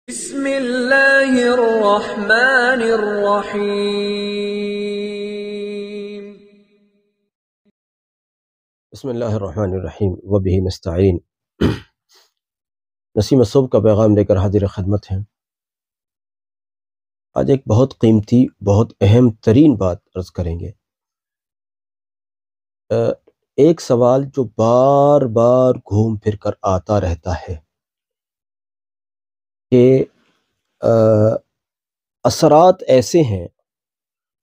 بسم اللہ الرحمن الرحیم۔ بسم اللہ الرحمن الرحیم وبہ نستعین۔ نسیم صبح کا پیغام لے کر حاضر خدمت ہیں۔ آج ایک بہت قیمتی، بہت اہم ترین بات عرض کریں گے۔ ایک سوال جو بار بار گھوم پھر کر آتا رہتا ہے کہ اثرات ایسے ہیں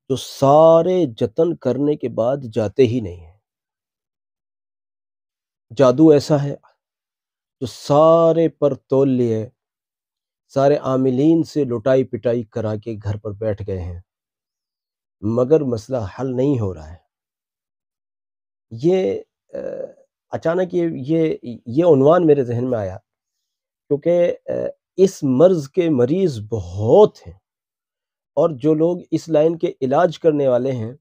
جو سارے جتن کرنے کے بعد جاتے ہی نہیں ہیں۔ جادو ایسا ہے جو سارے پر تول لیے، سارے عاملین سے لٹائی پٹائی کرا کے گھر پر بیٹھ گئے ہیں، مگر مسئلہ حل نہیں ہو رہا ہے۔ یہ اچانک یہ عنوان میرے ذہن میں آیا کیونکہ اس مرض کے مریض بہت ہیں، اور جو لوگ اس لائن کے علاج کرنے والے ہیں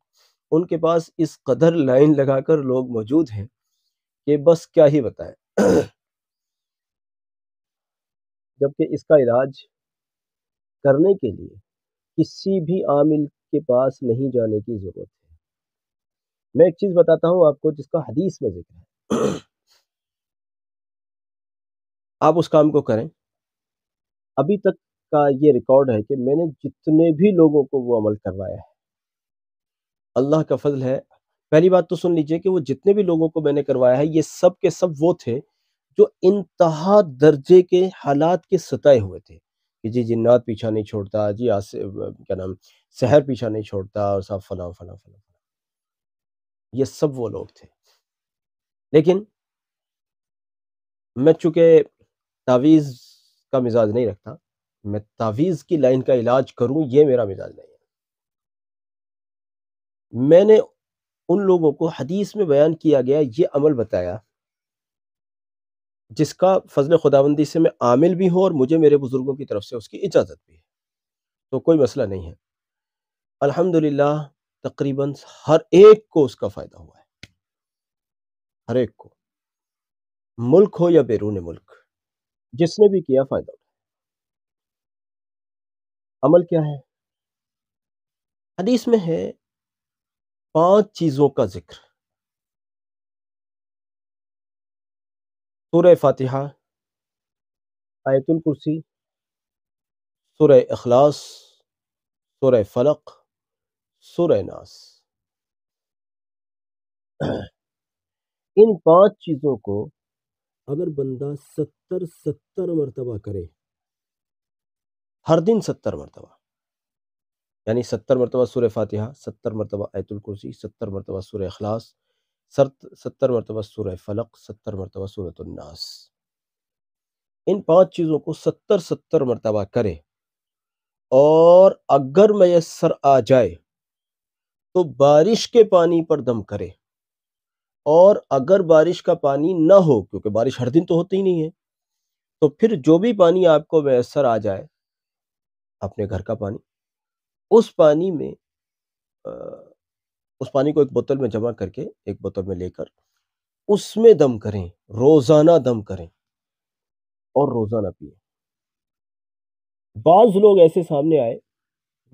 ان کے پاس اس قدر لائن لگا کر لوگ موجود ہیں کہ بس کیا ہی بتائیں۔ جبکہ اس کا علاج کرنے کے لیے کسی بھی عامل کے پاس نہیں جانے کی ضرورت ہے۔ میں ایک چیز بتاتا ہوں آپ کو جس کا حدیث میں ذکر ہے، آپ اس کام کو کریں۔ ابھی تک کا یہ ریکارڈ ہے کہ میں نے جتنے بھی لوگوں کو وہ عمل کروایا ہے، اللہ کا فضل ہے۔ پہلی بات تو سن لیجئے کہ وہ جتنے بھی لوگوں کو میں نے کروایا ہے یہ سب کے سب وہ تھے جو انتہا درجے کے حالات کے ستائے ہوئے تھے کہ جی جنات پیچھا نہیں چھوڑتا، جی کیا نام سحر پیچھا نہیں چھوڑتا، اور سب فلاں فلاں فلاں۔ یہ سب وہ لوگ تھے۔ لیکن میں چونکہ تعویذ کا مزاج نہیں رکھتا، میں تعویذ کی لائن کا علاج کروں یہ میرا مزاج نہیں ہے۔ میں نے ان لوگوں کو حدیث میں بیان کیا گیا یہ عمل بتایا جس کا فضل خداوندی سے میں عامل بھی ہوں اور مجھے میرے بزرگوں کی طرف سے اس کی اجازت بھی ہے، تو کوئی مسئلہ نہیں ہے۔ الحمدللہ تقریباً ہر ایک کو اس کا فائدہ ہوا ہے، ہر ایک کو، ملک ہو یا بیرون ملک، جس نے بھی کیا فائدہ ہوا۔ عمل کیا ہے؟ حدیث میں ہے 5 چیزوں کا ذکر: سورہ فاتحہ، آیت الکرسی، سورہ اخلاص، سورہ فلق، سورہ ناس۔ ان 5 چیزوں کو اگر بندہ 70 مرتبہ کرے، ہر دن 70 مرتبہ، یعنی 70 مرتبہ سورہ فاتحہ، 70 مرتبہ آیت الکرسی، 70 مرتبہ سورہ اخلاص، 70 مرتبہ سورہ فلق، 70 مرتبہ سورۃ الناس، ان 5 چیزوں کو 70 مرتبہ کرے، اور اگر میسر آ جائے تو بارش کے پانی پر دم کرے، اور اگر بارش کا پانی نہ ہو، کیونکہ بارش ہر دن تو ہوتی ہی نہیں ہے، تو پھر جو بھی پانی آپ کو میسر آ جائے، اپنے گھر کا پانی، اس پانی کو ایک بوتل میں جمع کر کے، ایک بوتل میں لے کر اس میں دم کریں، روزانہ دم کریں اور روزانہ پئیں۔ بعض لوگ ایسے سامنے آئے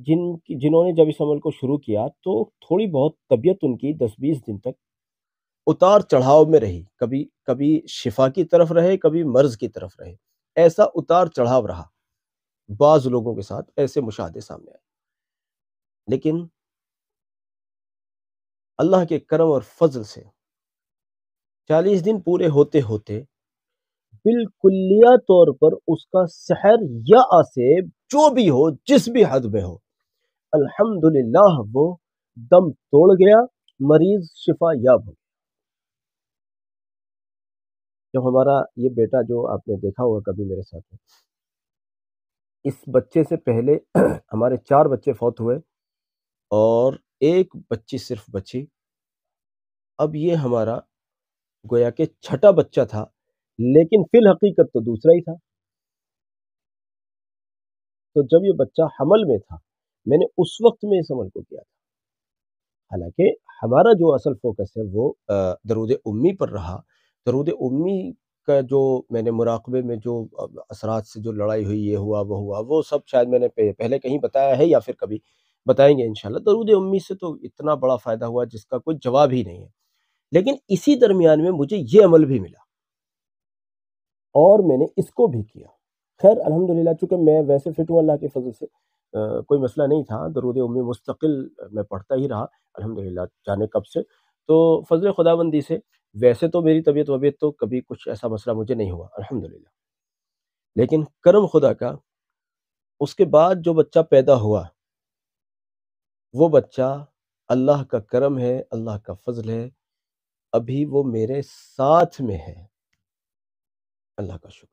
جنہوں نے جب اس عمل کو شروع کیا تو تھوڑی بہت طبیعت ان کی 10-20 دن تک اتار چڑھاؤ میں رہی، کبھی شفا کی طرف رہے، کبھی مرض کی طرف رہے، ایسا اتار چڑھاؤ رہا۔ بعض لوگوں کے ساتھ ایسے مشاہدے سامنے آئے، لیکن اللہ کے کرم اور فضل سے 40 دن پورے ہوتے ہوتے بالکلیہ طور پر اس کا سحر یا آسیب جو بھی ہو، جس بھی حد میں ہو، الحمدللہ وہ دم توڑ گیا، مریض شفا یاب ہو گیا۔ جب ہمارا یہ بیٹا جو آپ نے دیکھا ہوگا کبھی میرے ساتھ میں، اس بچے سے پہلے ہمارے 4 بچے فوت ہوئے اور ایک بچی صرف بچی۔ اب یہ ہمارا گویا کہ 6واں بچہ تھا، لیکن فی الحقیقت تو دوسرا ہی تھا۔ تو جب یہ بچہ حمل میں تھا، میں نے اس وقت میں اس عمل کو کیا تھا، حالانکہ ہمارا جو اصل فوکس ہے وہ درود امی پر رہا۔ درود امی کا جو میں نے مراقبے میں جو اثرات سے جو لڑائی ہوئی، یہ ہوا وہ ہوا، وہ سب شاید میں نے پہلے کہیں بتایا ہے یا پھر کبھی بتائیں گے انشاءاللہ۔ درود امی سے تو اتنا بڑا فائدہ ہوا جس کا کوئی جواب ہی نہیں ہے، لیکن اسی درمیان میں مجھے یہ عمل بھی ملا اور میں نے اس کو بھی کیا۔ خیر الحمدللہ، چونکہ میں ویسے فٹ ہوں اللہ کے فضل سے، کوئی مسئلہ نہیں تھا، درود امی مستقل میں پڑھتا ہی رہا الحمدللہ جانے کب سے، تو فضل خداوندی سے ویسے تو میری طبیعت تو کبھی کچھ ایسا مسئلہ مجھے نہیں ہوا الحمدللہ، لیکن کرم خدا کا اس کے بعد جو بچہ پیدا ہوا، وہ بچہ اللہ کا کرم ہے، اللہ کا فضل ہے، ابھی وہ میرے ساتھ میں ہے، اللہ کا شکر۔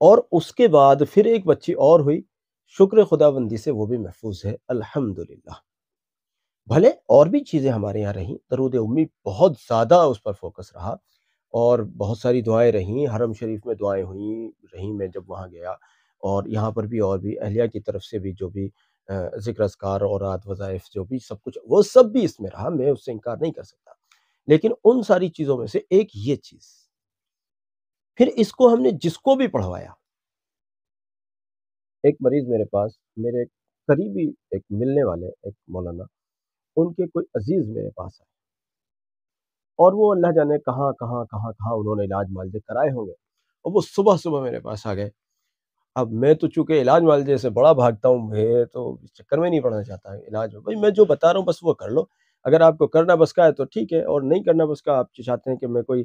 اور اس کے بعد پھر ایک بچی اور ہوئی، شکر خداوندی سے وہ بھی محفوظ ہے الحمدللہ۔ بھلے اور بھی چیزیں ہمارے یہاں رہیں، درود امی بہت زیادہ اس پر فوکس رہا، اور بہت ساری دعائیں رہیں، حرم شریف میں دعائیں رہیں میں جب وہاں گیا، اور یہاں پر بھی اور بھی اہلیہ کی طرف سے بھی جو بھی ذکر اذکار اور رات وظائف جو بھی سب کچھ، وہ سب بھی اس میں رہا، میں اس سے انکار نہیں کر سکتا، لیکن ان ساری چیزوں میں سے ایک یہ چیز، پھر اس کو ہم نے جس کو بھی پڑھوایا، ایک مریض میرے پاس، میرے قریبی ایک ملنے والے ایک مولانا، ان کے کوئی عزیز میرے پاس آئے، اور وہ اللہ جانے کہاں کہاں کہاں کہاں انہوں نے علاج معالجے کرائے ہوں گے، اور وہ صبح صبح میرے پاس آ گئے۔ اب میں تو چونکہ علاج معالجے سے بڑا بھاگتا ہوں، میں تو اس چکر میں نہیں پڑنا چاہتا علاج میں، بھائی میں جو بتا رہا ہوں بس وہ کر لو، اگر آپ کو کرنا بس کا ہے تو ٹھیک ہے، اور نہیں کرنا بس کا، آپ چاہتے ہیں کہ میں کوئی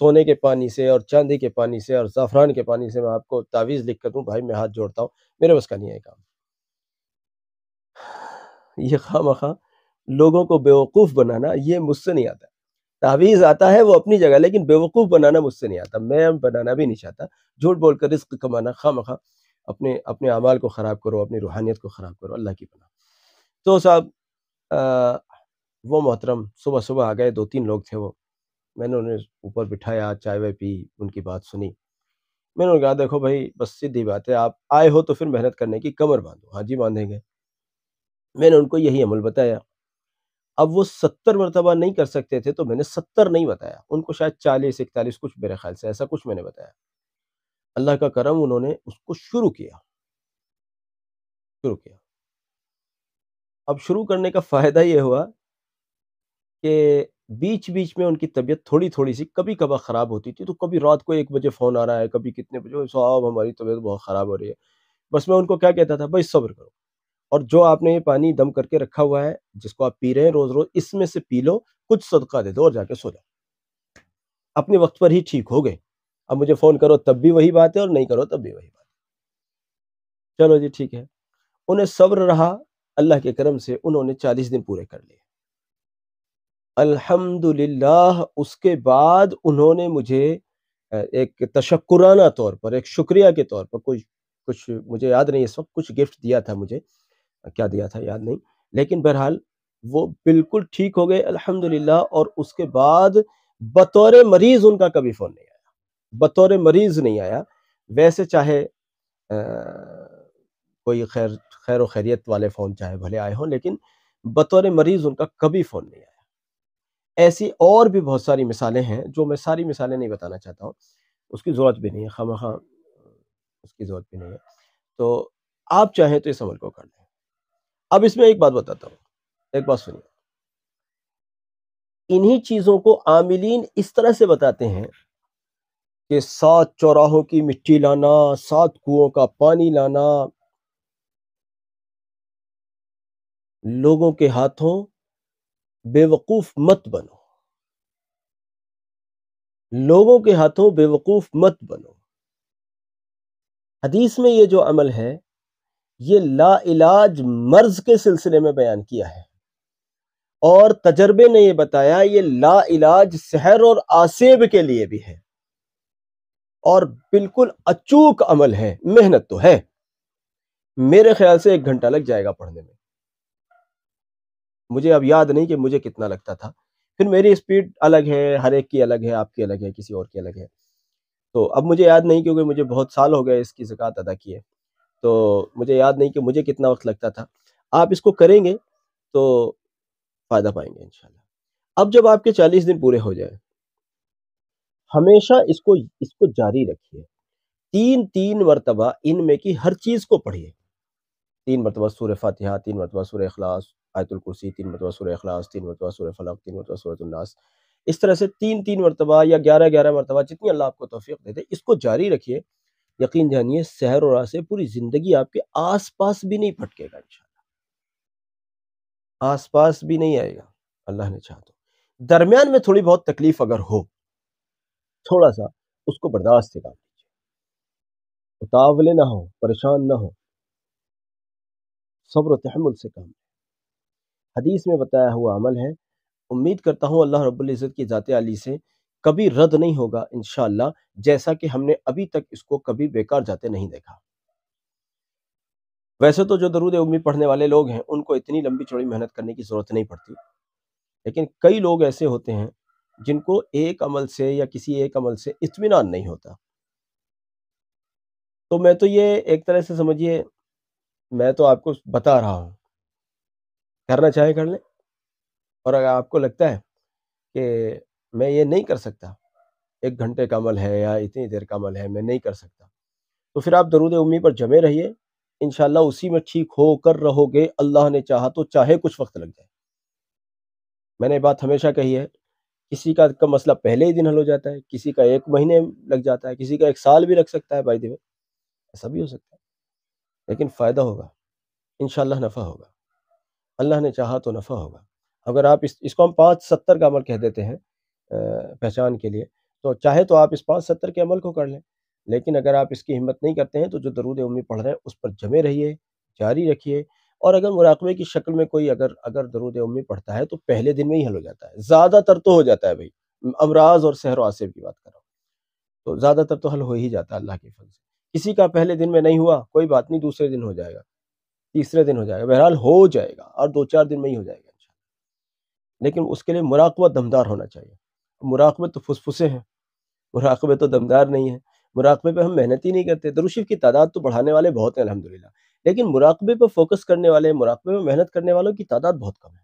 سونے کے پانی سے اور چاندی کے پانی سے اور زعفران کے پانی سے میں آپ کو تعویذ لکھ کر دوں، بھائی میں ہاتھ جوڑتا ہوں، میرے بس کا نہیں ہے کام۔ یہ خواہ مخواہ لوگوں کو بیوقوف بنانا یہ مجھ سے نہیں آتا، تعویذ آتا ہے وہ اپنی جگہ، لیکن بیوقوف بنانا مجھ سے نہیں آتا، میں بنانا بھی نہیں چاہتا، جھوٹ بول کر رزق کمانا، خواہ مخواہ اپنے اعمال کو خراب کرو، اپنی روحانیت کو خراب کرو، اللہ کی پناہ۔ تو صاحب وہ محترم صبح صبح آ گئے، 2-3 لوگ تھے وہ، میں نے انہیں اوپر بٹھایا، چائے وائے پی، ان کی بات سنی، میں نے کہا دیکھو بھائی بس سیدھی بات ہے، آپ آئے ہو تو پھر محنت کرنے کی کمر باندھو۔ ہاں جی باندھیں گے۔ میں نے ان کو یہی عمل بتایا، اب وہ 70 مرتبہ نہیں کر سکتے تھے تو میں نے 70 نہیں بتایا، ان کو شاید 40-41 کچھ میرے خیال سے ایسا کچھ میں نے بتایا۔ اللہ کا کرم، انہوں نے اس کو شروع کیا۔ اب شروع کرنے کا فائدہ یہ ہوا کہ بیچ بیچ میں ان کی طبیعت تھوڑی سی کبھی کبھار خراب ہوتی تھی، تو کبھی رات کو 1 بجے فون آ رہا ہے، کبھی کتنے بجے، صاحب ہماری طبیعت بہت خراب ہو رہی ہے۔ بس میں ان کو کیا کہتا تھا، بھائی صبر کرو، اور جو آپ نے یہ پانی دم کر کے رکھا ہوا ہے جس کو آپ پی رہے ہیں روز روز، اس میں سے پی لو، کچھ صدقہ دے دو اور جا کے سو جاؤ، اپنے وقت پر ہی ٹھیک ہو گئے۔ اب مجھے فون کرو تب بھی وہی بات ہے، اور نہیں کرو تب بھی وہی بات ہے۔ چلو جی ٹھیک ہے، انہیں صبر رہا، اللہ کے کرم سے انہوں نے 40 دن پورے کر لیے الحمدللہ۔ اس کے بعد انہوں نے مجھے ایک تشکرانہ طور پر، ایک شکریہ کے طور پر کچھ مجھے یاد نہیں اس وقت، کچھ گفٹ دیا تھا مجھے، کیا دیا تھا یاد نہیں، لیکن بہرحال وہ بالکل ٹھیک ہو گئے الحمدللہ۔ اور اس کے بعد بطور مریض ان کا کبھی فون نہیں آیا، بطور مریض نہیں آیا، ویسے چاہے کوئی خیر و خیریت والے فون چاہے بھلے آئے ہوں، لیکن بطور مریض ان کا کبھی فون نہیں آیا۔ ایسی اور بھی بہت ساری مثالیں ہیں جو میں ساری مثالیں نہیں بتانا چاہتا ہوں، اس کی ضرورت بھی نہیں ہے، خواہ اس کی ضرورت بھی نہیں ہے، تو آپ چاہیں تو اس عمل کو کر لیں۔ اب اس میں ایک بات بتاتا ہوں، ایک بات سنیے، انہی چیزوں کو عاملین اس طرح سے بتاتے ہیں کہ 7 چوراہوں کی مٹی لانا، 7 کنووں کا پانی لانا، لوگوں کے ہاتھوں بے وقوف مت بنو، لوگوں کے ہاتھوں بے وقوف مت بنو۔ حدیث میں یہ جو عمل ہے یہ لا علاج مرض کے سلسلے میں بیان کیا ہے، اور تجربے نے یہ بتایا یہ لا علاج سحر اور آسیب کے لیے بھی ہے، اور بالکل اچوک عمل ہے، محنت تو ہے، میرے خیال سے 1 گھنٹہ لگ جائے گا پڑھنے میں، مجھے اب یاد نہیں کہ مجھے کتنا لگتا تھا، پھر میری سپیڈ الگ ہے، ہر ایک کی الگ ہے، آپ کی الگ ہے، کسی اور کی الگ ہے، تو اب مجھے یاد نہیں کیونکہ مجھے بہت سال ہو گئے اس کی زکوٰۃ ادا کیے، تو مجھے یاد نہیں کہ مجھے کتنا وقت لگتا تھا۔ آپ اس کو کریں گے تو فائدہ پائیں گے انشاءاللہ۔ اب جب آپ کے 40 دن پورے ہو جائیں، ہمیشہ اس کو جاری رکھیے، 3 مرتبہ ان میں کی ہر چیز کو پڑھیے، 3 مرتبہ سورہ فاتحہ، 3 مرتبہ سورہ اخلاص، آیت الکرسی، 3 مرتبہ سورہ اخلاص، 3 مرتبہ سورہ فلق، 3 مرتبہ سورۃ الناس، اس طرح سے 3 مرتبہ یا 11 مرتبہ جتنی اللہ آپ کو توفیق دے دے اس کو جاری رکھیے۔ یقین جانیے سحر و راہ سے پوری زندگی آپ کے آس پاس بھی نہیں پھٹکے گا، انشاءاللہ آس پاس بھی نہیں آئے گا، اللہ نے چاہا تو۔ درمیان میں تھوڑی بہت تکلیف اگر ہو، تھوڑا سا اس کو برداشت سے کام لیجیے، اتاولے نہ ہو، پریشان نہ ہو، صبر و تحمل سے کام لیں۔ حدیث میں بتایا ہوا عمل ہے، امید کرتا ہوں اللہ رب العزت کی ذات عالی سے کبھی رد نہیں ہوگا انشاءاللہ، جیسا کہ ہم نے ابھی تک اس کو کبھی بیکار جاتے نہیں دیکھا۔ ویسے تو جو درود امی پڑھنے والے لوگ ہیں ان کو اتنی لمبی چوڑی محنت کرنے کی ضرورت نہیں پڑتی، لیکن کئی لوگ ایسے ہوتے ہیں جن کو ایک عمل سے یا کسی ایک عمل سے اطمینان نہیں ہوتا۔ تو میں تو یہ ایک طرح سے سمجھیے، میں تو آپ کو بتا رہا ہوں، کرنا چاہے کر لیں، اور اگر آپ کو لگتا ہے کہ میں یہ نہیں کر سکتا، 1 گھنٹے کا عمل ہے یا اتنی دیر کا عمل ہے میں نہیں کر سکتا، تو پھر آپ درود امی پر جمے رہیے، انشاءاللہ اسی میں ٹھیک ہو کر رہو گے، اللہ نے چاہا تو، چاہے کچھ وقت لگ جائے۔ میں نے بات ہمیشہ کہی ہے، کسی کا مسئلہ پہلے ہی دن حل ہو جاتا ہے، کسی کا 1 مہینے لگ جاتا ہے، کسی کا 1 سال بھی لگ سکتا ہے، بائی دی وے ایسا بھی ہو سکتا ہے، لیکن فائدہ ہوگا، انشاءاللہ نفع ہوگا، اللہ نے چاہا تو نفع ہوگا۔ اگر آپ اس کو ہم 5-70 کا عمل کہہ دیتے ہیں پہچان کے لیے، تو چاہے تو آپ اس 5-70 کے عمل کو کر لیں، لیکن اگر آپ اس کی ہمت نہیں کرتے ہیں تو جو درود امی پڑھ رہے ہیں اس پر جمے رہیے، جاری رکھیے، اور اگر مراقبے کی شکل میں کوئی اگر درود امی پڑھتا ہے تو پہلے دن میں ہی حل ہو جاتا ہے، زیادہ تر تو ہو جاتا ہے بھائی، امراض اور سحر و عاصب کی بات کر رہا ہوں، تو زیادہ تر تو حل ہو ہی جاتا ہے اللہ کے فضل سے۔ کسی کا پہلے دن میں نہیں ہوا کوئی بات نہیں، دوسرے دن ہو جائے گا، تیسرے دن ہو جائے گا، بہرحال ہو جائے گا، اور 2-4 دن میں ہی ہو جائے گا انشاءاللہ، لیکن اس کے لیے مراقبہ دمدار ہونا چاہیے۔ مراقبے تو فسفسے ہیں، مراقبے تو دمدار نہیں ہیں، مراقبے پہ ہم محنت ہی نہیں کرتے۔ درود شریف کی تعداد تو بڑھانے والے بہت ہیں الحمدللہ، لیکن مراقبے پہ فوکس کرنے والے، مراقبے پہ محنت کرنے والوں کی تعداد بہت کم ہے،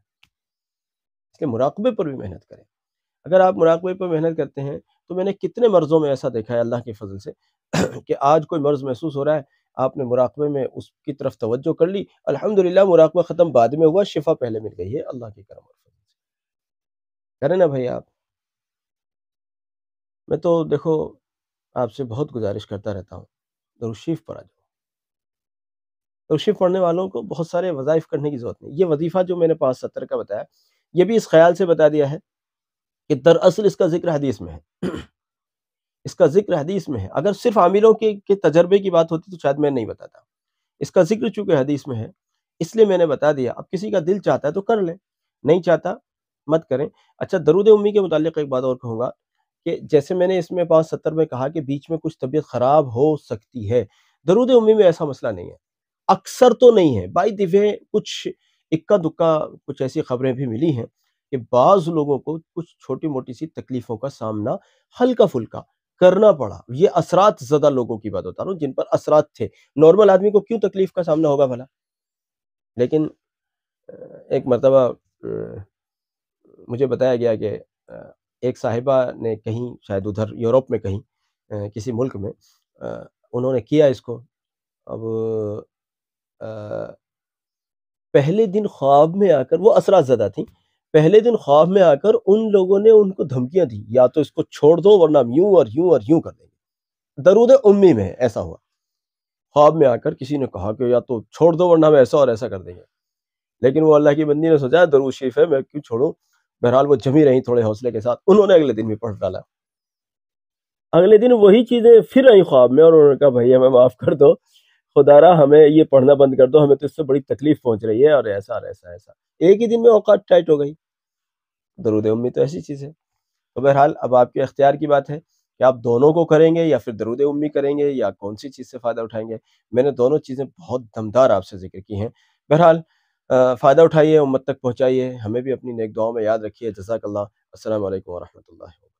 اس لیے مراقبے پر بھی محنت کریں۔ اگر آپ مراقبے پر محنت کرتے ہیں تو میں نے کتنے مرضوں میں ایسا دیکھا ہے اللہ کے فضل سے کہ آج کوئی مرض محسوس ہو رہا ہے، آپ نے مراقبے میں اس کی طرف توجہ کر لی، الحمدللہ مراقبہ ختم بعد میں ہوا، شفا پہلے مل گئی ہے اللہ کے کرم اور فضل سے۔ کریں نا بھائی آپ؟ میں تو دیکھو آپ سے بہت گزارش کرتا رہتا ہوں، درود شریف پر آ جاؤ۔ درود شریف پڑھنے والوں کو بہت سارے وظائف کرنے کی ضرورت نہیں، یہ وظیفہ جو میں نے 5-70 کا بتایا یہ بھی اس خیال سے بتا دیا ہے کہ دراصل اس کا ذکر حدیث میں ہے، اس کا ذکر حدیث میں ہے، اگر صرف عاملوں کے تجربے کی بات ہوتی تو شاید میں نہیں بتاتا، اس کا ذکر چونکہ حدیث میں ہے اس لیے میں نے بتا دیا۔ اب کسی کا دل چاہتا ہے تو کر لیں، نہیں چاہتا مت کریں۔ اچھا، درود امی کے متعلق ایک بات اور کہوں گا کہ جیسے میں نے اس میں 5-70 میں کہا کہ بیچ میں کچھ طبیعت خراب ہو سکتی ہے، درود امی میں ایسا مسئلہ نہیں ہے، اکثر تو نہیں ہے، بائی دی وے کچھ اکا دکا کچھ ایسی خبریں بھی ملی ہیں کہ بعض لوگوں کو کچھ چھوٹی موٹی سی تکلیفوں کا سامنا ہلکا پھلکا کرنا پڑا، یہ اثرات زدہ لوگوں کی بات بتا رہا ہوں جن پر اثرات تھے، نارمل آدمی کو کیوں تکلیف کا سامنا ہوگا بھلا؟ لیکن ایک مرتبہ مجھے بتایا گیا کہ ایک صاحبہ نے کہیں شاید ادھر یورپ میں کہیں کسی ملک میں انہوں نے کیا اس کو، اب پہلے دن خواب میں آ کر، وہ اثرات زدہ تھیں، پہلے دن خواب میں آ کر ان لوگوں نے ان کو دھمکیاں دی، یا تو اس کو چھوڑ دو ورنہ ہم یوں اور یوں اور یوں کر دیں گے۔ درود امی میں ایسا ہوا، خواب میں آ کر کسی نے کہا کہ یا تو چھوڑ دو ورنہ ہم ایسا اور ایسا کر دیں گے، لیکن وہ اللہ کی بندی نے سوچا درود شریف ہے میں کیوں چھوڑوں، بہرحال وہ جمی رہیں تھوڑے حوصلے کے ساتھ، انہوں نے اگلے دن بھی پڑھ ڈالا، اگلے دن وہی چیزیں پھر آئی خواب میں، اور انہوں نے کہا بھائی ہمیں معاف کر دو، خدا را ہمیں یہ پڑھنا بند کر دو، ہمیں تو اس سے بڑی تکلیف پہنچ رہی ہے، اور ایسا اور ایسا ایسا، ایک ہی دن میں اوقات ٹائٹ ہو گئی۔ درود امی تو ایسی چیز ہے، تو بہرحال اب آپ کے اختیار کی بات ہے کہ آپ دونوں کو کریں گے یا پھر درود امی کریں گے یا کون سی چیز سے فائدہ اٹھائیں گے۔ میں نے دونوں چیزیں بہت دمدار آپ سے ذکر کی ہیں، بہرحال فائدہ اٹھائیے، امت تک پہنچائیے، ہمیں بھی اپنی نیک دعاؤں میں یاد رکھیے۔ جزاک اللہ، السلام علیکم ورحمۃ اللہ۔